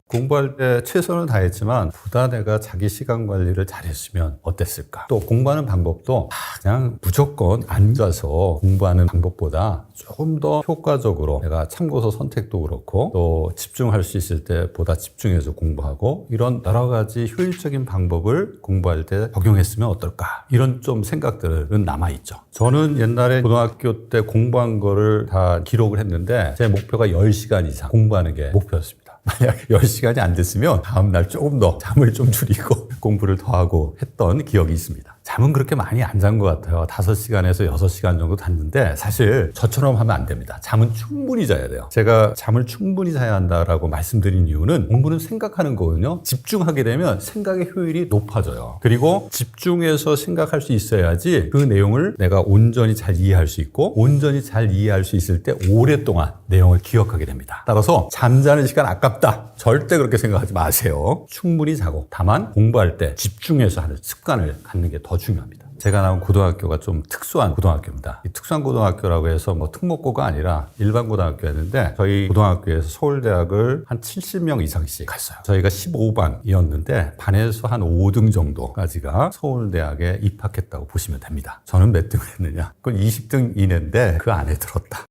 공부할 때 최선을 다했지만 보다 내가 자기 시간 관리를 잘했으면 어땠을까? 또 공부하는 방법도 그냥 무조건 앉아서 공부하는 방법보다 조금 더 효과적으로 내가 참고서 선택도 그렇고 또 집중할 수 있을 때 보다 집중해서 공부하고 이런 여러 가지 효율적인 방법을 공부할 때 적용했으면 어떨까? 이런 좀 생각들은 남아있죠. 저는 옛날에 고등학교 때 공부한 거를 다 기록을 했는데 제 목표가 10시간 이상 공부하는 게 목표였습니다. 만약 10시간이 안 됐으면 다음날 조금 더 잠을 좀 줄이고 공부를 더 하고 했던 기억이 있습니다. 잠은 그렇게 많이 안 잔 것 같아요. 5시간에서 6시간 정도 잤는데 사실 저처럼 하면 안 됩니다. 잠은 충분히 자야 돼요. 제가 잠을 충분히 자야 한다라고 말씀드린 이유는 공부는 생각하는 거거든요. 집중하게 되면 생각의 효율이 높아져요. 그리고 집중해서 생각할 수 있어야지 그 내용을 내가 온전히 잘 이해할 수 있고 온전히 잘 이해할 수 있을 때 오랫동안 내용을 기억하게 됩니다. 따라서 잠자는 시간 아깝다. 절대 그렇게 생각하지 마세요. 충분히 자고 다만 공부할 때 집중해서 하는 습관을 갖는 게 더 중요합니다. 제가 나온 고등학교가 좀 특수한 고등학교입니다. 이 특수한 고등학교라고 해서 뭐 특목고가 아니라 일반 고등학교였는데 저희 고등학교에서 서울대학을 한 70명 이상씩 갔어요. 저희가 15반이었는데 반에서 한 5등 정도까지가 서울대학에 입학했다고 보시면 됩니다. 저는 몇 등을 했느냐? 그건 20등 이내인데 그 안에 들었다.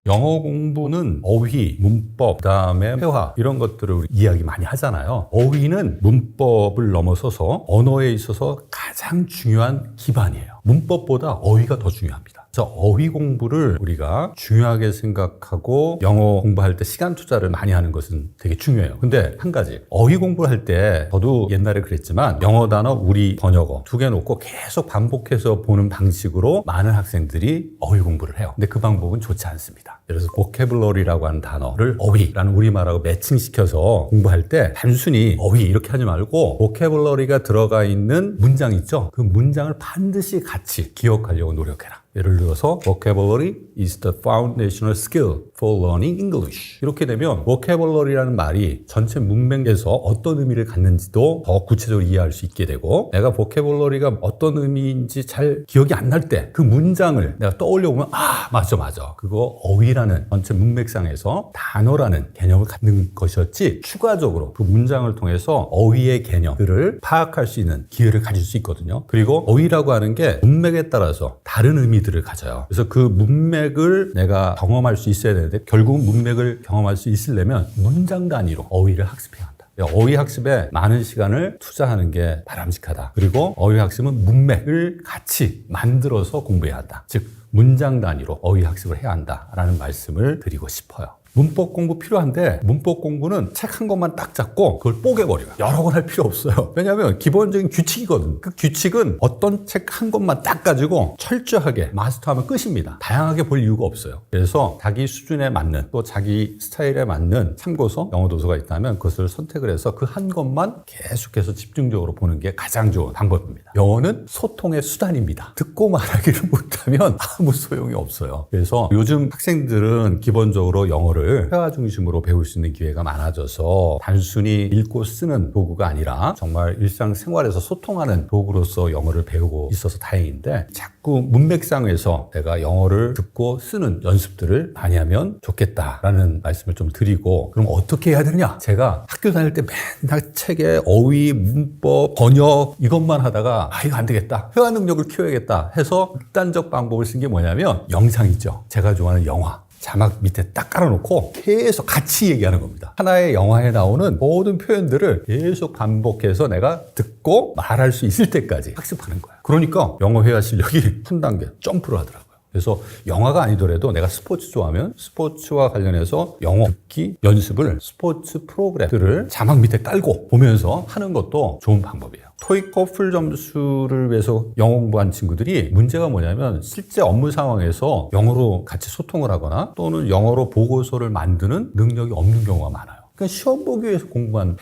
영어 공부는 어휘, 문법, 그다음에 회화 이런 것들을 우리 이야기 많이 하잖아요. 어휘는 문법을 넘어서서 언어에 있어서 가장 중요한 기반이에요. 문법보다 어휘가 더 중요합니다. 그래서 어휘 공부를 우리가 중요하게 생각하고 영어 공부할 때 시간 투자를 많이 하는 것은 되게 중요해요. 근데 한 가지, 어휘 공부를 할 때 저도 옛날에 그랬지만 영어 단어, 우리 번역어 두 개 놓고 계속 반복해서 보는 방식으로 많은 학생들이 어휘 공부를 해요. 근데 그 방법은 좋지 않습니다. 예를 들어서 vocabulary라고 하는 단어를 어휘라는 우리말하고 매칭시켜서 공부할 때 단순히 어휘 이렇게 하지 말고 vocabulary가 들어가 있는 문장 있죠? 그 문장을 반드시 같이 기억하려고 노력해라. 예를 들어서 vocabulary is the foundational skill for learning English. 이렇게 되면 vocabulary라는 말이 전체 문맥에서 어떤 의미를 갖는지도 더 구체적으로 이해할 수 있게 되고 내가 vocabulary가 어떤 의미인지 잘 기억이 안 날 때 그 문장을 내가 떠올려 보면 맞아. 그거 어휘라는 전체 문맥상에서 단어라는 개념을 갖는 것이었지 추가적으로 그 문장을 통해서 어휘의 개념들을 파악할 수 있는 기회를 가질 수 있거든요. 그리고 어휘라고 하는 게 문맥에 따라서 다른 의미들을 가져요. 그래서 그 문맥을 내가 경험할 수 있어야 되는데 결국은 문맥을 경험할 수 있으려면 문장 단위로 어휘를 학습해야 한다. 어휘 학습에 많은 시간을 투자하는 게 바람직하다. 그리고 어휘 학습은 문맥을 같이 만들어서 공부해야 한다. 즉 문장 단위로 어휘 학습을 해야 한다라는 말씀을 드리고 싶어요. 문법 공부 필요한데 문법 공부는 책 한 권만 딱 잡고 그걸 뽀개버려요. 여러 권 할 필요 없어요. 왜냐하면 기본적인 규칙이거든. 그 규칙은 어떤 책 한 권만 딱 가지고 철저하게 마스터하면 끝입니다. 다양하게 볼 이유가 없어요. 그래서 자기 수준에 맞는 또 자기 스타일에 맞는 참고서, 영어 도서가 있다면 그것을 선택을 해서 그 한 권만 계속해서 집중적으로 보는 게 가장 좋은 방법입니다. 영어는 소통의 수단입니다. 듣고 말하기를 못하면 아무 소용이 없어요. 그래서 요즘 학생들은 기본적으로 영어를 회화 중심으로 배울 수 있는 기회가 많아져서 단순히 읽고 쓰는 도구가 아니라 정말 일상생활에서 소통하는 도구로서 영어를 배우고 있어서 다행인데 자꾸 문맥상에서 내가 영어를 듣고 쓰는 연습들을 많이 하면 좋겠다라는 말씀을 좀 드리고 그럼 어떻게 해야 되느냐? 제가 학교 다닐 때 맨날 책에 어휘, 문법, 번역 이것만 하다가 이거 안 되겠다. 회화 능력을 키워야겠다 해서 극단적 방법을 쓴 게 뭐냐면 영상이죠. 제가 좋아하는 영화. 자막 밑에 딱 깔아놓고 계속 같이 얘기하는 겁니다. 하나의 영화에 나오는 모든 표현들을 계속 반복해서 내가 듣고 말할 수 있을 때까지 학습하는 거예요. 그러니까 영어 회화 실력이 한 단계 점프를 하더라고요. 그래서 영화가 아니더라도 내가 스포츠 좋아하면 스포츠와 관련해서 영어 듣기 연습을 스포츠 프로그램들을 자막 밑에 깔고 보면서 하는 것도 좋은 방법이에요. 토익 토플 점수를 위해서 영어 공부한 친구들이 문제가 뭐냐면 실제 업무 상황에서 영어로 같이 소통을 하거나 또는 영어로 보고서를 만드는 능력이 없는 경우가 많아요. 그러니까 시험 보기 위해서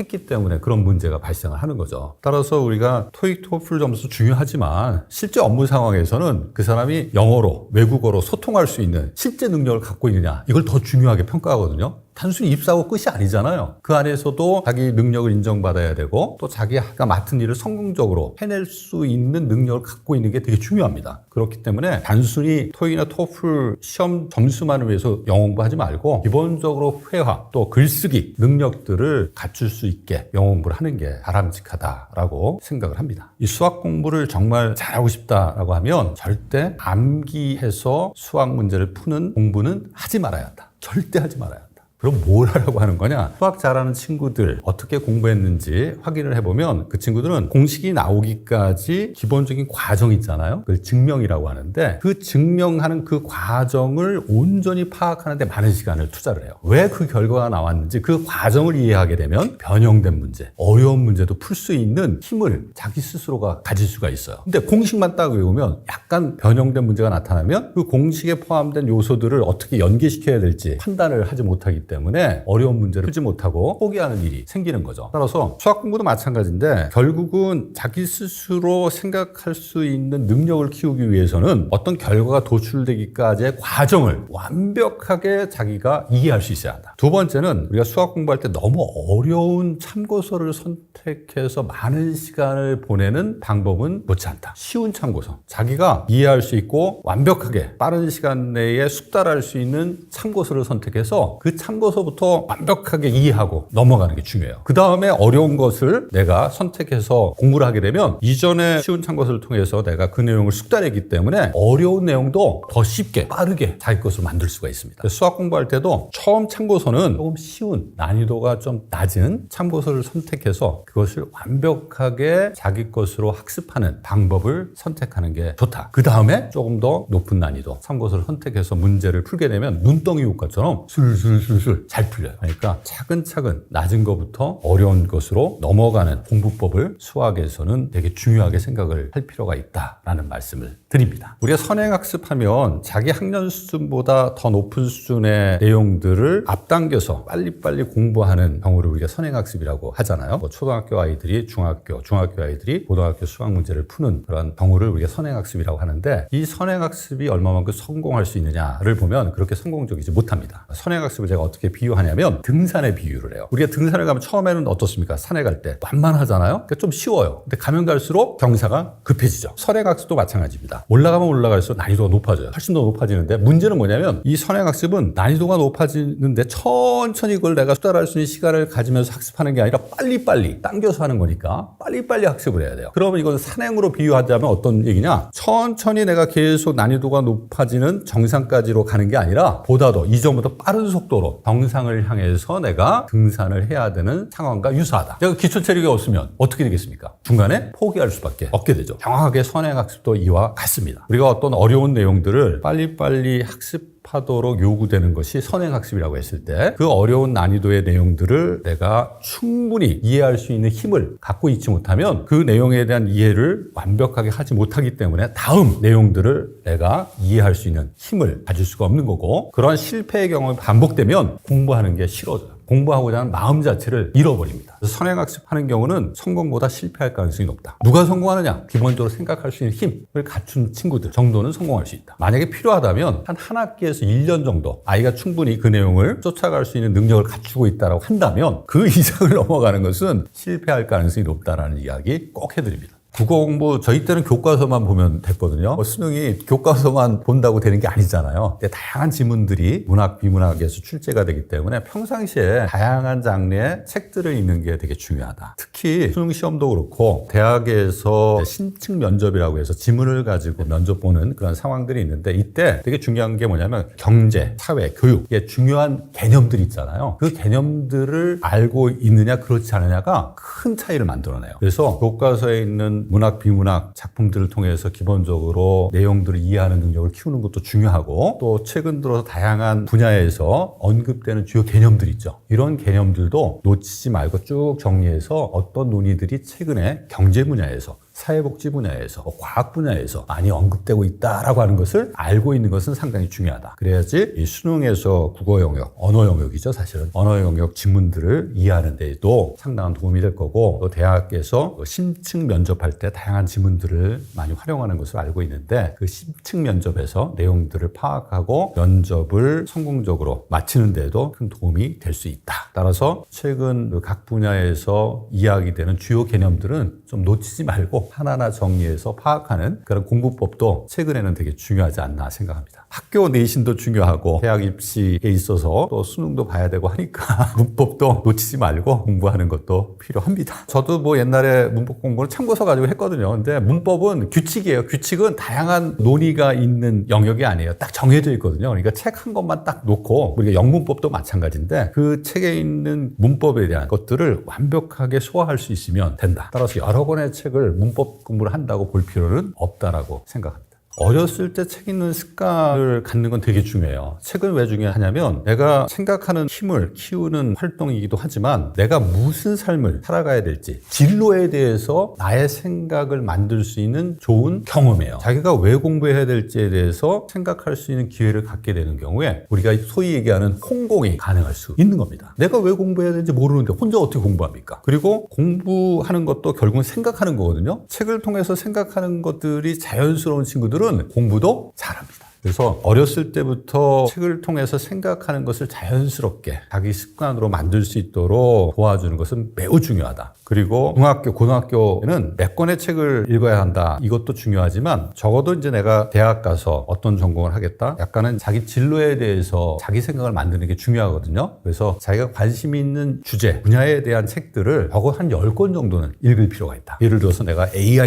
했기 때문에 그런 문제가 발생을 하는 거죠. 따라서 우리가 토익 토플 점수 중요하지만 실제 업무 상황에서는 그 사람이 영어로 외국어로 소통할 수 있는 실제 능력을 갖고 있느냐 이걸 더 중요하게 평가하거든요. 단순히 입사하고 끝이 아니잖아요. 그 안에서도 자기 능력을 인정받아야 되고 또 자기가 맡은 일을 성공적으로 해낼 수 있는 능력을 갖고 있는 게 되게 중요합니다. 그렇기 때문에 단순히 토익이나 토플 시험 점수만을 위해서 영어 공부하지 말고 기본적으로 회화 또 글쓰기 능력들을 갖출 수 있게 영어 공부를 하는 게 바람직하다라고 생각을 합니다. 이 수학 공부를 정말 잘하고 싶다라고 하면 절대 암기해서 수학 문제를 푸는 공부는 하지 말아야 한다. 절대 하지 말아야 한다. 그럼 뭘 하라고 하는 거냐? 수학 잘하는 친구들 어떻게 공부했는지 확인을 해보면 그 친구들은 공식이 나오기까지 기본적인 과정이 있잖아요. 그걸 증명이라고 하는데 그 증명하는 그 과정을 온전히 파악하는 데 많은 시간을 투자를 해요. 왜 그 결과가 나왔는지 그 과정을 이해하게 되면 변형된 문제, 어려운 문제도 풀 수 있는 힘을 자기 스스로가 가질 수가 있어요. 근데 공식만 딱 외우면 약간 변형된 문제가 나타나면 그 공식에 포함된 요소들을 어떻게 연계시켜야 될지 판단을 하지 못하기 때문에 어려운 문제를 풀지 못하고 포기하는 일이 생기는 거죠. 따라서 수학 공부도 마찬가지인데 결국은 자기 스스로 생각할 수 있는 능력을 키우기 위해서는 어떤 결과가 도출되기까지의 과정을 완벽하게 자기가 이해할 수 있어야 한다. 두 번째는 우리가 수학 공부할 때 너무 어려운 참고서를 선택해서 많은 시간을 보내는 방법은 좋지 않다. 쉬운 참고서, 자기가 이해할 수 있고 완벽하게 빠른 시간 내에 숙달할 수 있는 참고서를 선택해서 그 참고서부터 완벽하게 이해하고 넘어가는 게 중요해요. 그 다음에 어려운 것을 내가 선택해서 공부를 하게 되면 이전에 쉬운 참고서를 통해서 내가 그 내용을 숙달했기 때문에 어려운 내용도 더 쉽게 빠르게 자기 것으로 만들 수가 있습니다. 수학 공부할 때도 처음 참고서는 조금 쉬운 난이도가 좀 낮은 참고서를 선택해서 그것을 완벽하게 자기 것으로 학습하는 방법을 선택하는 게 좋다. 그 다음에 조금 더 높은 난이도 참고서를 선택해서 문제를 풀게 되면 눈덩이 효과처럼 술술술술 잘 풀려요. 그러니까 차근차근 낮은 것부터 어려운 것으로 넘어가는 공부법을 수학에서는 되게 중요하게 생각을 할 필요가 있다라는 말씀을 드립니다. 우리가 선행학습하면 자기 학년 수준보다 더 높은 수준의 내용들을 앞당겨서 빨리빨리 공부하는 경우를 우리가 선행학습이라고 하잖아요. 뭐 초등학교 아이들이 중학교 아이들이 고등학교 수학 문제를 푸는 그런 경우를 우리가 선행학습이라고 하는데 이 선행학습이 얼마만큼 성공할 수 있느냐를 보면 그렇게 성공적이지 못합니다. 선행학습을 제가 어떻게 비유하냐면 등산에 비유를 해요. 우리가 등산을 가면 처음에는 어떻습니까? 산에 갈 때 만만하잖아요. 그러니까 좀 쉬워요. 근데 가면 갈수록 경사가 급해지죠. 선행학습도 마찬가지입니다. 올라가면 올라갈수록 난이도가 높아져요. 훨씬 더 높아지는데 문제는 뭐냐면 이 선행학습은 난이도가 높아지는데 천천히 그걸 내가 숙달할 수 있는 시간을 가지면서 학습하는 게 아니라 빨리빨리 당겨서 하는 거니까 빨리빨리 학습을 해야 돼요. 그러면 이건 산행으로 비유하자면 어떤 얘기냐? 천천히 내가 계속 난이도가 높아지는 정상까지로 가는 게 아니라 보다도 이전보다 빠른 속도로 정상을 향해서 내가 등산을 해야 되는 상황과 유사하다. 제가 기초 체력이 없으면 어떻게 되겠습니까? 중간에 포기할 수밖에 없게 되죠. 정확하게 선행학습도 이와 같습니다. 우리가 어떤 어려운 내용들을 빨리빨리 하도록 요구되는 것이 선행학습이라고 했을 때 그 어려운 난이도의 내용들을 내가 충분히 이해할 수 있는 힘을 갖고 있지 못하면 그 내용에 대한 이해를 완벽하게 하지 못하기 때문에 다음 내용들을 내가 이해할 수 있는 힘을 가질 수가 없는 거고 그런 실패의 경험이 반복되면 공부하는 게 싫어져요. 공부하고자 하는 마음 자체를 잃어버립니다. 그래서 선행학습하는 경우는 성공보다 실패할 가능성이 높다. 누가 성공하느냐? 기본적으로 생각할 수 있는 힘을 갖춘 친구들 정도는 성공할 수 있다. 만약에 필요하다면 한 학기에서 1년 정도 아이가 충분히 그 내용을 쫓아갈 수 있는 능력을 갖추고 있다고 한다면 그 이상을 넘어가는 것은 실패할 가능성이 높다라는 이야기 꼭 해드립니다. 국어 공부 저희 때는 교과서만 보면 됐거든요. 수능이 교과서만 본다고 되는 게 아니잖아요. 다양한 지문들이 문학, 비문학에서 출제가 되기 때문에 평상시에 다양한 장르의 책들을 읽는 게 되게 중요하다. 특히 수능 시험도 그렇고 대학에서 신층 면접이라고 해서 지문을 가지고 면접 보는 그런 상황들이 있는데 이때 되게 중요한 게 뭐냐면 경제, 사회, 교육 이게 중요한 개념들이 있잖아요. 그 개념들을 알고 있느냐 그렇지 않느냐가 큰 차이를 만들어내요. 그래서 교과서에 있는 문학, 비문학 작품들을 통해서 기본적으로 내용들을 이해하는 능력을 키우는 것도 중요하고 또 최근 들어서 다양한 분야에서 언급되는 주요 개념들 있죠. 이런 개념들도 놓치지 말고 쭉 정리해서 어떤 논의들이 최근에 경제 분야에서 사회복지 분야에서 과학 분야에서 많이 언급되고 있다라고 하는 것을 알고 있는 것은 상당히 중요하다. 그래야지 이 수능에서 국어 영역, 언어 영역이죠. 사실은 언어 영역 지문들을 이해하는 데에도 상당한 도움이 될 거고, 또 대학에서 심층 면접할 때 다양한 지문들을 많이 활용하는 것을 알고 있는데, 그 심층 면접에서 내용들을 파악하고 면접을 성공적으로 마치는 데에도 큰 도움이 될 수 있다. 따라서 최근 각 분야에서 이야기되는 주요 개념들은 좀 놓치지 말고 하나하나 정리해서 파악하는 그런 공부법도 최근에는 되게 중요하지 않나 생각합니다. 학교 내신도 중요하고 대학 입시에 있어서 또 수능도 봐야 되고 하니까 문법도 놓치지 말고 공부하는 것도 필요합니다. 저도 뭐 옛날에 문법 공부를 참고서 가지고 했거든요. 근데 문법은 규칙이에요. 규칙은 다양한 논의가 있는 영역이 아니에요. 딱 정해져 있거든요. 그러니까 책 한 권만 딱 놓고, 우리가 영문법도 마찬가지인데 그 책에 있는 문법에 대한 것들을 완벽하게 소화할 수 있으면 된다. 따라서 여러 권의 책을 문법 공부를 한다고 볼 필요는 없다라고 생각합니다. 어렸을 때 책 읽는 습관을 갖는 건 되게 중요해요. 책은 왜 중요하냐면 내가 생각하는 힘을 키우는 활동이기도 하지만 내가 무슨 삶을 살아가야 될지, 진로에 대해서 나의 생각을 만들 수 있는 좋은 경험이에요. 자기가 왜 공부해야 될지에 대해서 생각할 수 있는 기회를 갖게 되는 경우에 우리가 소위 얘기하는 혼공이 가능할 수 있는 겁니다. 내가 왜 공부해야 되는지 모르는데 혼자 어떻게 공부합니까? 그리고 공부하는 것도 결국은 생각하는 거거든요. 책을 통해서 생각하는 것들이 자연스러운 친구들은 공부도 잘합니다. 그래서 어렸을 때부터 책을 통해서 생각하는 것을 자연스럽게 자기 습관으로 만들 수 있도록 도와주는 것은 매우 중요하다. 그리고 중학교, 고등학교에는 몇 권의 책을 읽어야 한다. 이것도 중요하지만 적어도 이제 내가 대학 가서 어떤 전공을 하겠다. 약간은 자기 진로에 대해서 자기 생각을 만드는 게 중요하거든요. 그래서 자기가 관심 있는 주제, 분야에 대한 책들을 적어도 한 10권 정도는 읽을 필요가 있다. 예를 들어서 내가 AI와